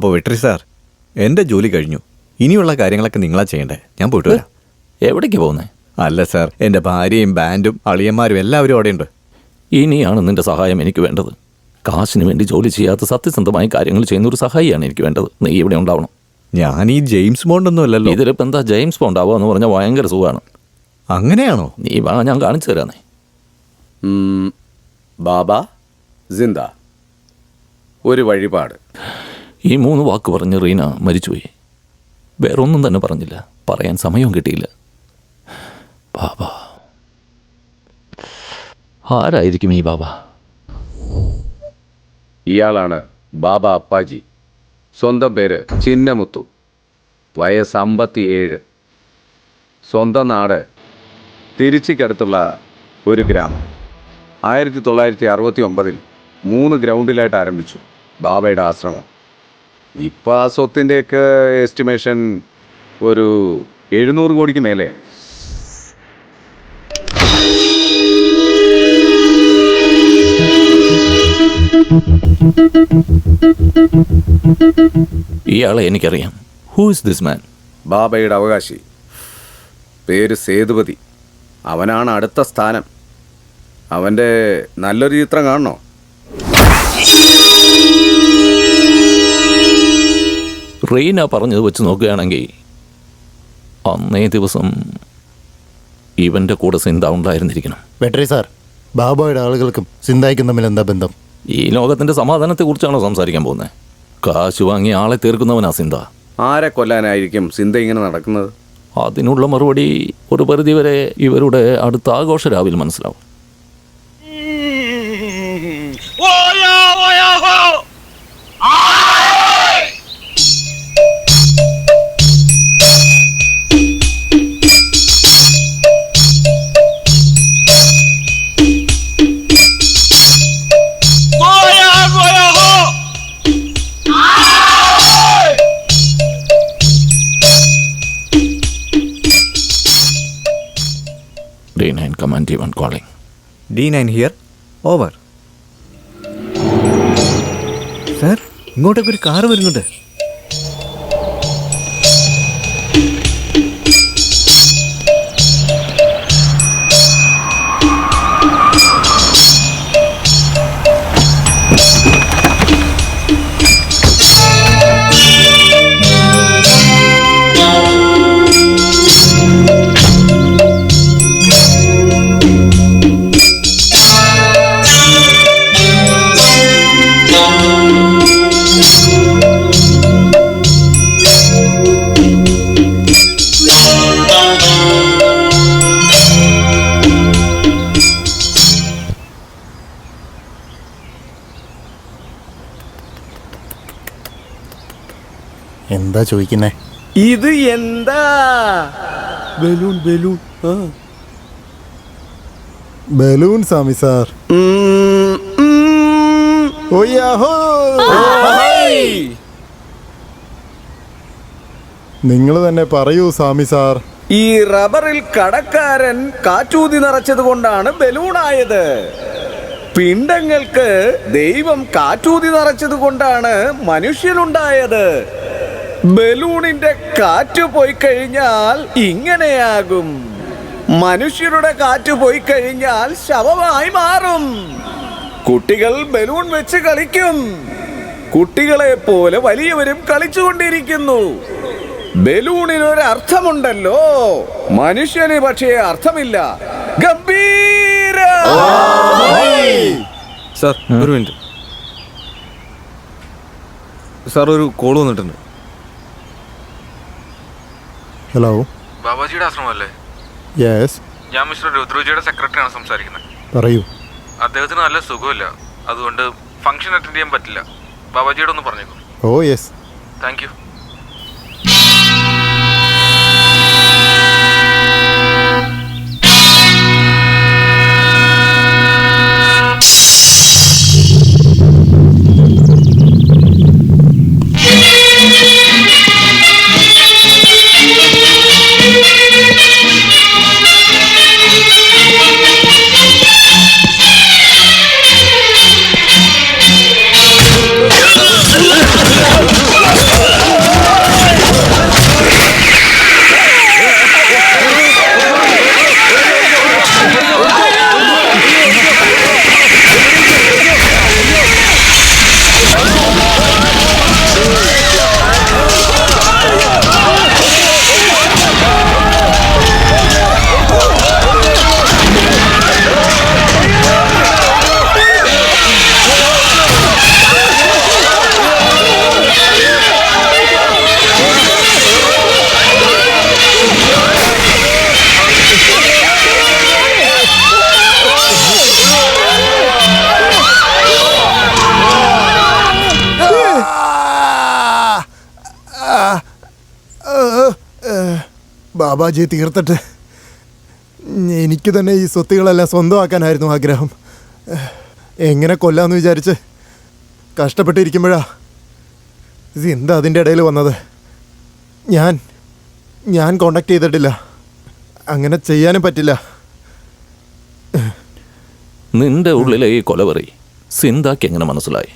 അപ്പോൾ വെട്രി സാർ, എൻ്റെ ജോലി കഴിഞ്ഞു. ഇനിയുള്ള കാര്യങ്ങളൊക്കെ നിങ്ങളാ ചെയ്യണ്ടേ. ഞാൻ പോയിട്ട് വരാം. എവിടേക്ക് പോകുന്നേ? അല്ല സാർ, എൻ്റെ ഭാര്യയും ബാൻഡും അളിയന്മാരും എല്ലാവരും അവിടെയുണ്ട്. ഇനിയാണ് നിന്റെ സഹായം എനിക്ക് വേണ്ടത്. കാശിന് വേണ്ടി ജോലി ചെയ്യാത്ത സത്യസന്ധമായ കാര്യങ്ങൾ ചെയ്യുന്ന ഒരു സഹായിയാണ് എനിക്ക് വേണ്ടത്. നീ ഇവിടെ ഉണ്ടാവണം. ഞാൻ ഈ ജെയിംസ് ബോണ്ട് ഒന്നും അല്ലല്ലോ. ഇതിലിപ്പോൾ എന്താ ജെയിംസ് ബോണ്ട് ആവുക എന്ന് പറഞ്ഞാൽ ഭയങ്കര സുഖമാണ്. അങ്ങനെയാണോ? നീ വാ, ഞാൻ കാണിച്ചു തരാന്നേ. ബാബ ജിന്ദ, ഒരു വഴിപാട്. ഈ 3 വാക്ക് പറഞ്ഞ് റീന മരിച്ചുപോയി. വേറൊന്നും തന്നെ പറഞ്ഞില്ല, പറയാൻ സമയവും കിട്ടിയില്ല. ബാബ ആരായിരിക്കും ഈ ബാബ? ഇയാളാണ് ബാബ അപ്പാജി. സ്വന്തം പേര് ചിന്നമുത്തു. വയസ്സ് 57. സ്വന്തം നാട് തിരുച്ചിക്കടുത്തുള്ള ഒരു ഗ്രാമം. 1969 3 ഗ്രൗണ്ടിലായിട്ട് ആരംഭിച്ചു ബാബയുടെ ആശ്രമം. ഇപ്പോൾ ആ സ്വത്തിൻ്റെയൊക്കെ എസ്റ്റിമേഷൻ ഒരു 700 കോടിക്ക് മേലെ. ഇയാളെ എനിക്കറിയാം. Who is this man? ബാബയുടെ അവകാശി. പേര് സേതുപതി. അവനാണ് അടുത്ത സ്ഥാനം. അവൻ്റെ നല്ലൊരു ചിത്രം കാണണോ? റീന പറഞ്ഞത് വെച്ച് നോക്കുകയാണെങ്കിൽ അന്നേ ദിവസം ഇവൻ്റെ കൂടെ സിന്ത ഉണ്ടായിരുന്നിരിക്കണം. വെട്രി സാർ, ബാബയുടെ ആളുകൾക്കും സിന്തായിക്കും തമ്മിൽ എന്താ ബന്ധം? ഈ ലോകത്തിൻ്റെ സമാധാനത്തെക്കുറിച്ചാണോ സംസാരിക്കാൻ പോകുന്നത്? കാശ് വാങ്ങി ആളെ തീർക്കുന്നവനാ സിന്ത. ആരെ കൊല്ലാനായിരിക്കും സിന്ത ഇങ്ങനെ നടക്കുന്നത്? അതിനുള്ള മറുപടി ഒരു പരിധിവരെ ഇവരുടെ അടുത്ത ആഘോഷ രാവിൽ മനസ്സിലാവും. D9 command T1 calling. D9 here, over. Sir, ഇങ്ങോട്ടേക്ക് ഒരു കാറ് വരുന്നുണ്ട്. എന്താ ചോദിക്കുന്നേ? ഇത് എന്താ? ബലൂൺ ബലൂൺ ബലൂൺ സ്വാമി സാർ. നിങ്ങൾ തന്നെ പറയൂ സ്വാമി സാർ. ഈ റബ്ബറിൽ കടക്കാരൻ കാറ്റൂതി നിറച്ചത് കൊണ്ടാണ് ബലൂണായത്. പിണ്ടങ്ങൾക്ക് ദൈവം കാറ്റൂതി നിറച്ചത് കൊണ്ടാണ് മനുഷ്യനുണ്ടായത്. ബലൂണിന്റെ കാറ്റ് പോയി കഴിഞ്ഞാൽ ഇങ്ങനെയാകും. മനുഷ്യരുടെ കാറ്റ് പോയി കഴിഞ്ഞാൽ ശവമായി മാറും. കുട്ടികൾ ബലൂൺ വെച്ച് കളിക്കും. കുട്ടികളെ പോലെ വലിയവരും കളിച്ചുകൊണ്ടിരിക്കുന്നു. ബലൂണിനൊരു അർത്ഥമുണ്ടല്ലോ, മനുഷ്യന് പക്ഷേ അർത്ഥമില്ല. ഗംഭീര. സാർ, ഒരു മിനിറ്റ് സാർ, ഒരു കോൾ വന്നിട്ടുണ്ട്. ഹലോ, ബാബാജിയുടെ ആശ്രമമല്ലേ? യെസ്, ഞാൻ മിസ്റ്റർ രുദ്രജിയുടെ സെക്രട്ടറിയാണ് സംസാരിക്കുന്നത്. പറയൂ. അദ്ദേഹത്തിന് നല്ല സുഖമില്ല, അതുകൊണ്ട് ഫംഗ്ഷൻ അറ്റൻഡ് ചെയ്യാൻ പറ്റില്ല. ബാബാജിയോട് ഒന്ന് പറഞ്ഞേക്കും. Oh yes, thank you. ബാബാജിയെ തീർത്തിട്ട് എനിക്ക് തന്നെ ഈ സ്വത്തുകളെല്ലാം സ്വന്തമാക്കാനായിരുന്നു ആഗ്രഹം. എങ്ങനെ കൊല്ലാമെന്ന് വിചാരിച്ച് കഷ്ടപ്പെട്ടിരിക്കുമ്പോഴാ സിന്ധ അതിൻ്റെ ഇടയിൽ വന്നത്. ഞാൻ കോണ്ടാക്ട് ചെയ്തിട്ടില്ല. അങ്ങനെ ചെയ്യാനും പറ്റില്ല. നിന്റെ ഉള്ളിലെ ഈ കൊലവറി സിന്ധാക്ക് എങ്ങനെ മനസ്സിലായി?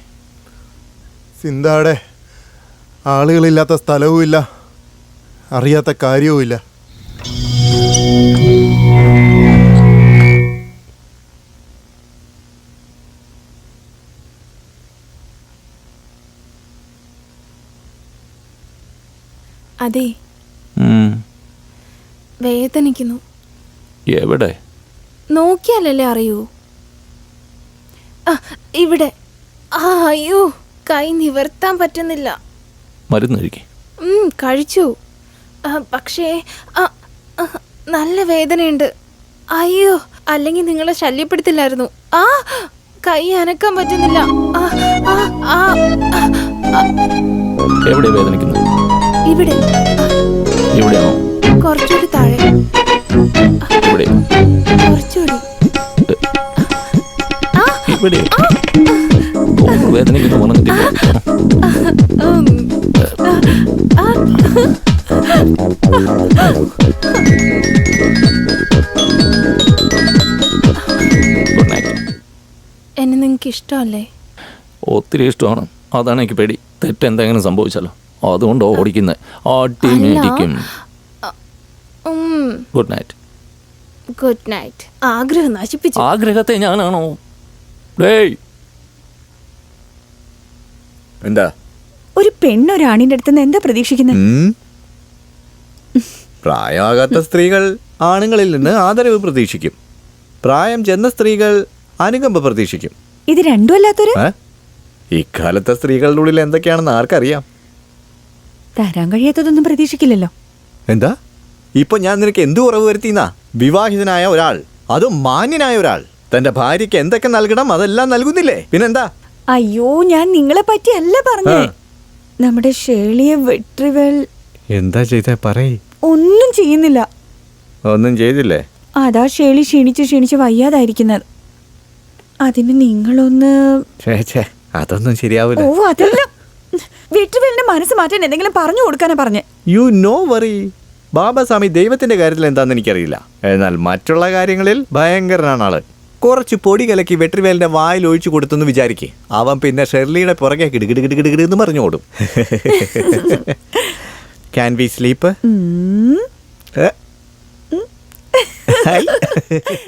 സിന്ധയുടെ ആളുകളില്ലാത്ത സ്ഥലവുമില്ല, അറിയാത്ത കാര്യവുമില്ല. അതെ, ഉം. വേദനിക്കുന്നു. എവിടെ? നോക്കിയാലല്ലേ അറിയൂ. ഇവിടെ. അയ്യോ, കൈ നിവർത്താൻ പറ്റുന്നില്ല. മരുന്ന് കഴിക്കേ? കഴിച്ചു. പക്ഷേ നല്ല വേദനയുണ്ട്. അയ്യോ, അല്ലെങ്കിൽ നിങ്ങളെ ശല്യപ്പെടുത്തില്ലായിരുന്നു. കൈ അനക്കാൻ പറ്റുന്നില്ല. എവിടെ വേദനിക്കുന്നത്? ഇവിടെ. ഇവിടെയാണോ? കുറച്ചുകൂടി താഴെ. ഇവിടെ? കുറച്ചുകൂടി. ഇവിടെ വേദനിക്കുന്നു പറഞ്ഞിട്ട് ഗുഡ് നൈറ്റ്. എന്നെ നിങ്ങൾക്ക് ഇഷ്ടമല്ലേ? ഒത്തിരി ഇഷ്ടമാണ്. അതാണ് എനിക്ക് പേടി, തെറ്റെന്തെങ്കിലും സംഭവിച്ചാലോ. അതുകൊണ്ട് ഓടിക്കുന്നത് ആട്ടിമേടിക്കും. Good night. Good night. ആഗ്രഹം നശിപ്പിച്ചു. ആഗ്രഹത്തെ ഞാനാണോ? ഡേയ്, എന്താ? ഒരു പെണ്ണൊരാണിന്റെ അടുത്ത് എന്താ പ്രതീക്ഷിക്കുന്നത്? പ്രായമാകാത്ത സ്ത്രീകൾ ആണുങ്ങളിൽ നിന്ന് ആദരവ് പ്രതീക്ഷിക്കും. പ്രായം ചെന്ന സ്ത്രീകൾ അനുകമ്പ പ്രതീക്ഷിക്കും. ഇത് രണ്ടും അല്ലാത്തൊരു ഇക്കാലത്തെ സ്ത്രീകളുടെ ഉള്ളിൽ എന്തൊക്കെയാണെന്ന് ആർക്കറിയാം? തരാൻ കഴിയാത്തതൊന്നും പ്രതീക്ഷിക്കില്ലല്ലോ. എന്താ ഇപ്പൊ ഞാൻ നിനക്ക് എന്തു കുറവ് വരുത്തിന്നാ? വിവാഹിതനായ ഒരാൾ, അതും മാന്യനായ ഒരാൾ, തന്റെ ഭാര്യയ്ക്ക് എന്തൊക്കെ നൽകണം അതെല്ലാം നൽകുന്നില്ലേ? പിന്നെന്താ? അയ്യോ, ഞാൻ നിങ്ങളെ പറ്റി അല്ല പറഞ്ഞേ. നമ്മുടെ ഷേളിയെ വെട്രിവെൽ എന്താ ചെയ്തേ? പറയ്. ഒന്നും ചെയ്യുന്നില്ല. ഒന്നും ചെയ്തില്ലേ? അതാ ഷേളി ക്ഷീണിച്ച് വയ്യാതായിരിക്കുന്നത്. അതിന് നിങ്ങളൊന്ന് അതൊന്നും ശരിയാവില്ല. ഓ, അതല്ല, വെട്രിവെലിന്റെ മനസ്സ് മാറ്റാൻ എന്തെങ്കിലും പറഞ്ഞു കൊടുക്കാനാ പറഞ്ഞേ. You know worry. ബാബാസ്വാമി ദൈവത്തിന്റെ കാര്യത്തിൽ എന്താണെന്ന് എനിക്കറിയില്ല, എന്നാൽ മറ്റുള്ള കാര്യങ്ങളിൽ ഭയങ്കരനാണ് ആള്. കുറച്ച് പൊടി കലക്കി വെട്രിവേലിന്റെ വായിൽ ഒഴിച്ചു കൊടുത്തെന്ന് വിചാരിക്കേ, അവൻ പിന്നെ ഷെർലിയുടെ പുറകെ കിടുകിടുകിടുകിടുകിടുന്ന് പറഞ്ഞോടും. Can we sleep?